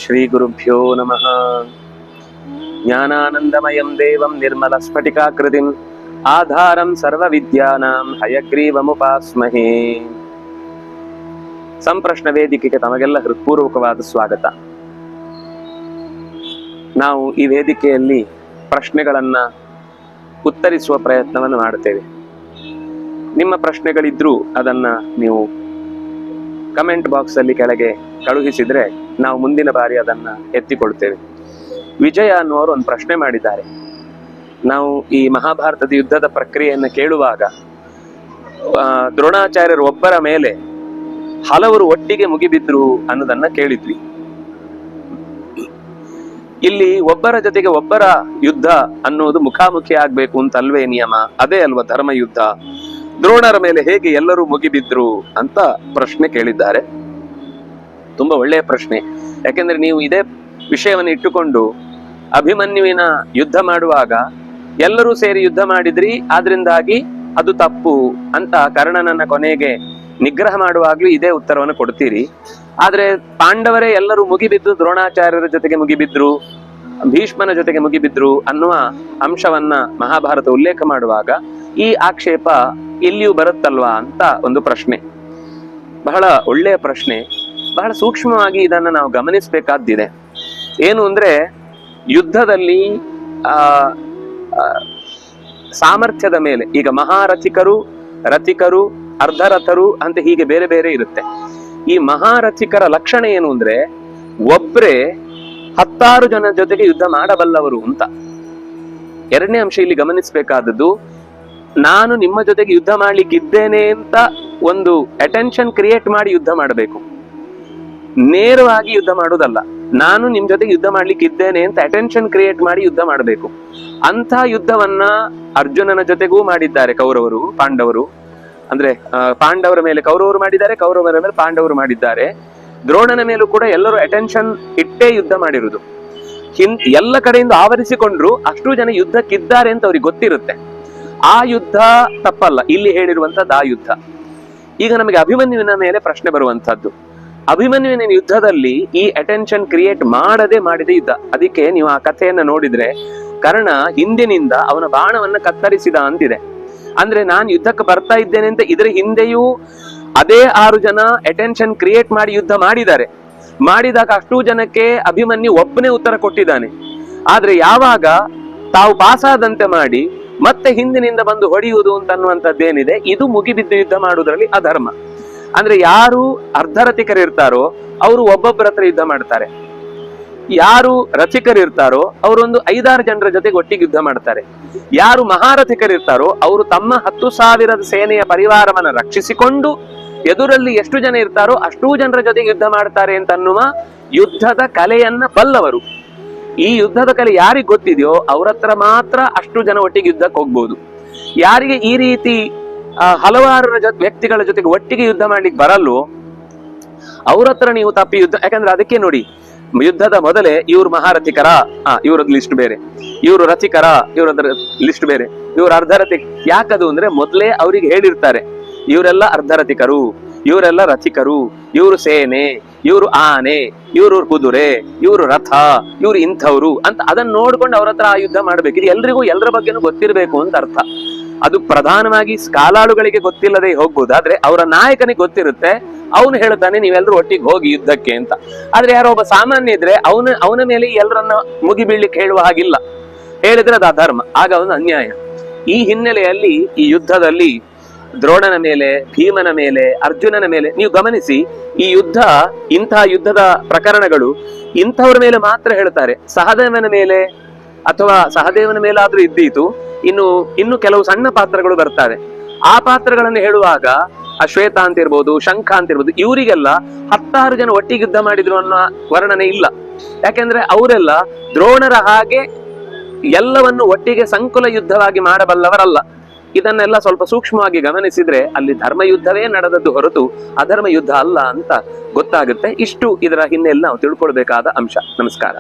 ಶ್ರೀ ಗುರುಭ್ಯೋ ನಮಃ. ಜ್ಞಾನಾನಂದಮಯಂ ದೇವಂ ನಿರ್ಮಲ ಸ್ಫಟಿಕಾಕೃತಿಂ ಆಧಾರಂ ಸರ್ವ ವಿದ್ಯಾನಾಂ ಹಯಗ್ರೀವಮುಪಾಸ್ಮಹೇ. ಸಂಪ್ರಶ್ನ ವೇದಿಕೆಗೆ ತಮಗೆಲ್ಲ ಹೃತ್ಪೂರ್ವಕವಾದ ಸ್ವಾಗತ. ನಾವು ಈ ವೇದಿಕೆಯಲ್ಲಿ ಪ್ರಶ್ನೆಗಳನ್ನ ಉತ್ತರಿಸುವ ಪ್ರಯತ್ನವನ್ನು ಮಾಡುತ್ತೇವೆ. ನಿಮ್ಮ ಪ್ರಶ್ನೆಗಳಿದ್ರೂ ಅದನ್ನ ನೀವು ಕಮೆಂಟ್ ಬಾಕ್ಸ್ ಅಲ್ಲಿ ಕೆಳಗೆ ಕಳುಹಿಸಿದ್ರೆ ನಾವು ಮುಂದಿನ ಬಾರಿ ಅದನ್ನ ಎತ್ತಿಕೊಳ್ತೇವೆ. ವಿಜಯ ಅನ್ನುವರು ಒಂದು ಪ್ರಶ್ನೆ ಮಾಡಿದ್ದಾರೆ. ನಾವು ಈ ಮಹಾಭಾರತದ ಯುದ್ಧದ ಪ್ರಕ್ರಿಯೆಯನ್ನು ಕೇಳುವಾಗ ದ್ರೋಣಾಚಾರ್ಯರು ಒಬ್ಬರ ಮೇಲೆ ಹಲವರು ಒಟ್ಟಿಗೆ ಮುಗಿಬಿದ್ರು ಅನ್ನೋದನ್ನ ಕೇಳಿದ್ವಿ. ಇಲ್ಲಿ ಒಬ್ಬರ ಜೊತೆಗೆ ಒಬ್ಬರ ಯುದ್ಧ ಅನ್ನೋದು ಮುಖಾಮುಖಿ ಆಗ್ಬೇಕು ಅಂತ ಅಲ್ವೇ ನಿಯಮ? ಅದೇ ಅಲ್ವಾ ಧರ್ಮ ಯುದ್ಧ? ದ್ರೋಣರ ಮೇಲೆ ಹೇಗೆ ಎಲ್ಲರೂ ಮುಗಿಬಿದ್ರು ಅಂತ ಪ್ರಶ್ನೆ ಕೇಳಿದ್ದಾರೆ. ತುಂಬಾ ಒಳ್ಳೆಯ ಪ್ರಶ್ನೆ. ಯಾಕೆಂದ್ರೆ ನೀವು ಇದೇ ವಿಷಯವನ್ನು ಇಟ್ಟುಕೊಂಡು ಅಭಿಮನ್ಯುವಿನ ಯುದ್ಧ ಮಾಡುವಾಗ ಎಲ್ಲರೂ ಸೇರಿ ಯುದ್ಧ ಮಾಡಿದ್ರಿ, ಆದ್ರಿಂದಾಗಿ ಅದು ತಪ್ಪು ಅಂತ ಕರ್ಣನನ್ನ ಕೊನೆಗೆ ನಿಗ್ರಹ ಮಾಡುವಾಗ್ಲೂ ಇದೇ ಉತ್ತರವನ್ನು ಕೊಡ್ತೀರಿ. ಆದ್ರೆ ಪಾಂಡವರೇ ಎಲ್ಲರೂ ಮುಗಿಬಿದ್ದು ದ್ರೋಣಾಚಾರ್ಯರ ಜೊತೆಗೆ ಮುಗಿಬಿದ್ರು, ಭೀಷ್ಮನ ಜೊತೆಗೆ ಮುಗಿಬಿದ್ರು ಅನ್ನುವ ಅಂಶವನ್ನ ಮಹಾಭಾರತ ಉಲ್ಲೇಖ ಮಾಡುವಾಗ ಈ ಆಕ್ಷೇಪ ಇಲ್ಲಿಯೂ ಬರುತ್ತಲ್ವಾ ಅಂತ ಒಂದು ಪ್ರಶ್ನೆ. ಬಹಳ ಒಳ್ಳೆಯ ಪ್ರಶ್ನೆ. ಬಹಳ ಸೂಕ್ಷ್ಮವಾಗಿ ಇದನ್ನ ನಾವು ಗಮನಿಸಬೇಕಾದ್ದಿದೆ. ಏನು ಅಂದ್ರೆ, ಯುದ್ಧದಲ್ಲಿ ಸಾಮರ್ಥ್ಯದ ಮೇಲೆ ಈಗ ಮಹಾರಥಿಕರು, ರಥಿಕರು, ಅರ್ಧರಥರು ಅಂತ ಹೀಗೆ ಬೇರೆ ಬೇರೆ ಇರುತ್ತೆ. ಈ ಮಹಾರಥಿಕರ ಲಕ್ಷಣ ಏನು ಅಂದ್ರೆ, ಒಬ್ರೇ 10 ಜನ ಜೊತೆಗೆ ಯುದ್ಧ ಮಾಡಬಲ್ಲವರು ಅಂತ. ಎರಡನೇ ಅಂಶ ಇಲ್ಲಿ ಗಮನಿಸಬೇಕಾದದ್ದು, ನಾನು ನಿಮ್ಮ ಜೊತೆಗೆ ಯುದ್ಧ ಮಾಡ್ಲಿಕ್ಕಿದ್ದೇನೆ ಅಂತ ಒಂದು ಅಟೆನ್ಷನ್ ಕ್ರಿಯೇಟ್ ಮಾಡಿ ಯುದ್ಧ ಮಾಡಬೇಕು, ನೇರವಾಗಿ ಯುದ್ಧ ಮಾಡೋದಲ್ಲ. ನಾನು ನಿಮ್ ಜೊತೆಗೆ ಯುದ್ಧ ಮಾಡ್ಲಿಕ್ಕಿದ್ದೇನೆ ಅಂತ ಅಟೆನ್ಷನ್ ಕ್ರಿಯೇಟ್ ಮಾಡಿ ಯುದ್ಧ ಮಾಡಬೇಕು. ಅಂತ ಯುದ್ಧವನ್ನ ಅರ್ಜುನನ ಜೊತೆಗೂ ಮಾಡಿದ್ದಾರೆ ಕೌರವರು, ಪಾಂಡವರು. ಅಂದ್ರೆ ಪಾಂಡವರ ಮೇಲೆ ಕೌರವರು ಮಾಡಿದ್ದಾರೆ, ಕೌರವರ ಮೇಲೆ ಪಾಂಡವರು ಮಾಡಿದ್ದಾರೆ. ದ್ರೋಣನ ಮೇಲೂ ಕೂಡ ಎಲ್ಲರೂ ಅಟೆನ್ಷನ್ ಇಟ್ಟೇ ಯುದ್ಧ ಮಾಡಿರುವುದು. ಎಲ್ಲ ಕಡೆಯಿಂದ ಆವರಿಸಿಕೊಂಡ್ರು ಅಷ್ಟು ಜನ ಯುದ್ಧಕ್ಕಿದ್ದಾರೆ ಅಂತ ಅವ್ರಿಗೆ ಗೊತ್ತಿರುತ್ತೆ. ಆ ಯುದ್ಧ ತಪ್ಪಲ್ಲ, ಇಲ್ಲಿ ಹೇಳಿರುವಂತದ್ದು ಆ ಯುದ್ಧ. ಈಗ ನಮಗೆ ಅಭಿಮನ್ಯುವಿನ ಮೇಲೆ ಪ್ರಶ್ನೆ ಬರುವಂತದ್ದು. ಅಭಿಮನ್ಯುವಿನ ಯುದ್ಧದಲ್ಲಿ ಈ ಅಟೆನ್ಷನ್ ಕ್ರಿಯೇಟ್ ಮಾಡದೆ ಮಾಡಿದ ಯುದ್ಧ. ಅದಕ್ಕೆ ನೀವು ಆ ಕಥೆಯನ್ನ ನೋಡಿದ್ರೆ, ಕರ್ಣ ಹಿಂದಿನಿಂದ ಅವನ ಬಾಣವನ್ನ ಕತ್ತರಿಸಿದ ಅಂತಿದೆ. ಅಂದ್ರೆ ನಾನು ಯುದ್ಧಕ್ಕೆ ಬರ್ತಾ ಇದ್ದೇನೆ ಅಂತ ಇದ್ರ ಹಿಂದೆಯೂ ಅದೇ 6 ಜನ ಅಟೆನ್ಷನ್ ಕ್ರಿಯೇಟ್ ಮಾಡಿ ಯುದ್ಧ ಮಾಡಿದ್ದಾರೆ. ಮಾಡಿದಾಗ ಅಷ್ಟು ಜನಕ್ಕೆ ಅಭಿಮನ್ಯು ಒಬ್ಬನೇ ಉತ್ತರ ಕೊಟ್ಟಿದ್ದಾನೆ. ಆದ್ರೆ ಯಾವಾಗ ತಾವು ಪಾಸಾದಂತೆ ಮಾಡಿ ಮತ್ತೆ ಹಿಂದಿನಿಂದ ಬಂದು ಹೊಡೆಯುವುದು ಅಂತ ಅನ್ನುವಂಥದ್ದೇನಿದೆ, ಇದು ಮುಗಿಬಿದ್ದು ಯುದ್ಧ ಮಾಡುವುದರಲ್ಲಿ ಅಧರ್ಮ. ಅಂದ್ರೆ ಯಾರು ಅರ್ಧರಥಿಕರಿರ್ತಾರೋ ಅವರು ಒಬ್ಬೊಬ್ಬರ ಹತ್ರ ಯುದ್ಧ ಮಾಡ್ತಾರೆ. ಯಾರು ರಥಿಕರಿರ್ತಾರೋ ಅವರೊಂದು 5-6 ಜನರ ಜೊತೆಗೆ ಒಟ್ಟಿಗೆ ಯುದ್ಧ ಮಾಡ್ತಾರೆ. ಯಾರು ಮಹಾರಥಿಕರಿರ್ತಾರೋ ಅವರು ತಮ್ಮ 10,000 ಸೇನೆಯ ಪರಿವಾರವನ್ನ ರಕ್ಷಿಸಿಕೊಂಡು ಎದುರಲ್ಲಿ ಎಷ್ಟು ಜನ ಇರ್ತಾರೋ ಅಷ್ಟೂ ಜನರ ಜೊತೆಗೆ ಯುದ್ಧ ಮಾಡ್ತಾರೆ ಅಂತ ಅನ್ನುವ ಯುದ್ಧದ ಕಲೆಯನ್ನ ಬಲ್ಲವರು. ಈ ಯುದ್ಧದ ಕಲೆ ಯಾರಿಗೆ ಗೊತ್ತಿದೆಯೋ ಅವ್ರ ಹತ್ರ ಮಾತ್ರ ಅಷ್ಟು ಜನ ಒಟ್ಟಿಗೆ ಯುದ್ಧಕ್ಕೆ ಹೋಗ್ಬೋದು. ಯಾರಿಗೆ ಈ ರೀತಿ ಹಲವಾರು ವ್ಯಕ್ತಿಗಳ ಜೊತೆಗೆ ಒಟ್ಟಿಗೆ ಯುದ್ಧ ಮಾಡ್ಲಿಕ್ಕೆ ಬರಲ್ವೋ ಅವ್ರ ಹತ್ರ ನೀವು ತಪ್ಪಿ ಯುದ್ಧ. ಯಾಕಂದ್ರೆ ಅದಕ್ಕೆ ನೋಡಿ, ಯುದ್ಧದ ಮೊದಲೇ ಇವ್ರು ಮಹಾರಥಿಕರ, ಇವ್ರದ್ ಲಿಸ್ಟ್ ಬೇರೆ, ಇವ್ರು ರಥಿಕರ, ಇವ್ರದ್ರ ಲಿಸ್ಟ್ ಬೇರೆ, ಇವ್ರು ಅರ್ಧರಥಿಕ. ಯಾಕದು ಅಂದ್ರೆ ಮೊದಲೇ ಅವ್ರಿಗೆ ಹೇಳಿರ್ತಾರೆ, ಇವರೆಲ್ಲ ಅರ್ಧರಥಿಕರು, ಇವರೆಲ್ಲ ರಥಿಕರು, ಇವರು ಸೇನೆ, ಇವರು ಆನೆ, ಇವರು ಕುದುರೆ, ಇವರು ರಥ, ಇವ್ರು ಇಂಥವ್ರು ಅಂತ ಅದನ್ನ ನೋಡ್ಕೊಂಡು ಅವ್ರ ಹತ್ರ ಆ ಯುದ್ಧ ಮಾಡ್ಬೇಕು. ಇದು ಎಲ್ರಿಗೂ ಎಲ್ಲರ ಬಗ್ಗೆನೂ ಗೊತ್ತಿರ್ಬೇಕು ಅಂತ ಅರ್ಥ. ಅದು ಪ್ರಧಾನವಾಗಿ ಕಾಲಾಳುಗಳಿಗೆ ಗೊತ್ತಿಲ್ಲದೆ ಹೋಗ್ಬೋದು, ಆದ್ರೆ ಅವರ ನಾಯಕನಿಗೆ ಗೊತ್ತಿರುತ್ತೆ. ಅವನು ಹೇಳ್ತಾನೆ ನೀವೆಲ್ಲರೂ ಒಟ್ಟಿಗೆ ಹೋಗಿ ಯುದ್ಧಕ್ಕೆ ಅಂತ. ಆದ್ರೆ ಯಾರೋ ಒಬ್ಬ ಸಾಮಾನ್ಯ ಇದ್ರೆ ಅವನ ಮೇಲೆ ಎಲ್ಲರನ್ನ ಮುಗಿ ಬೀಳ್ಲಿಕ್ಕೆ ಹೇಳುವ ಹಾಗಿಲ್ಲ. ಹೇಳಿದ್ರೆ ಅದು ಅಧರ್ಮ, ಆಗ ಅವನು ಅನ್ಯಾಯ. ಈ ಹಿನ್ನೆಲೆಯಲ್ಲಿ ಈ ಯುದ್ಧದಲ್ಲಿ ದ್ರೋಣನ ಮೇಲೆ, ಭೀಮನ ಮೇಲೆ, ಅರ್ಜುನನ ಮೇಲೆ ನೀವು ಗಮನಿಸಿ, ಈ ಯುದ್ಧ ಇಂತಹ ಯುದ್ಧದ ಪ್ರಕರಣಗಳು ಇಂಥವ್ರ ಮೇಲೆ ಮಾತ್ರ ಹೇಳ್ತಾರೆ. ಸಹದೇವನ ಮೇಲೆ ಅಥವಾ ಸಹದೇವನ ಮೇಲಾದ್ರೂ ಇದ್ದೀತು, ಇನ್ನು ಕೆಲವು ಸಣ್ಣ ಪಾತ್ರಗಳು ಬರ್ತವೆ. ಆ ಪಾತ್ರಗಳನ್ನು ಹೇಳುವಾಗ ಶ್ವೇತ ಅಂತ ಇರ್ಬೋದು, ಶಂಖ ಅಂತ ಇರ್ಬೋದು, ಇವರಿಗೆಲ್ಲ 10 ಜನ ಒಟ್ಟಿಗೆ ಯುದ್ಧ ಮಾಡಿದ್ರು ಅನ್ನೋ ವರ್ಣನೆ ಇಲ್ಲ. ಯಾಕೆಂದ್ರೆ ಅವರೆಲ್ಲ ದ್ರೋಣರ ಹಾಗೆ ಎಲ್ಲವನ್ನು ಒಟ್ಟಿಗೆ ಸಂಕುಲ ಯುದ್ಧವಾಗಿ ಮಾಡಬಲ್ಲವರಲ್ಲ. ಇದನ್ನೆಲ್ಲ ಸ್ವಲ್ಪ ಸೂಕ್ಷ್ಮವಾಗಿ ಗಮನಿಸಿದ್ರೆ ಅಲ್ಲಿ ಧರ್ಮ ಯುದ್ಧವೇ ನಡೆದದ್ದು ಹೊರತು ಅಧರ್ಮ ಯುದ್ಧ ಅಲ್ಲ ಅಂತ ಗೊತ್ತಾಗುತ್ತೆ. ಇಷ್ಟು ಇದರ ಹಿನ್ನೆಲೆ ನಾವು ತಿಳ್ಕೊಳ್ಬೇಕಾದ ಅಂಶ. ನಮಸ್ಕಾರ.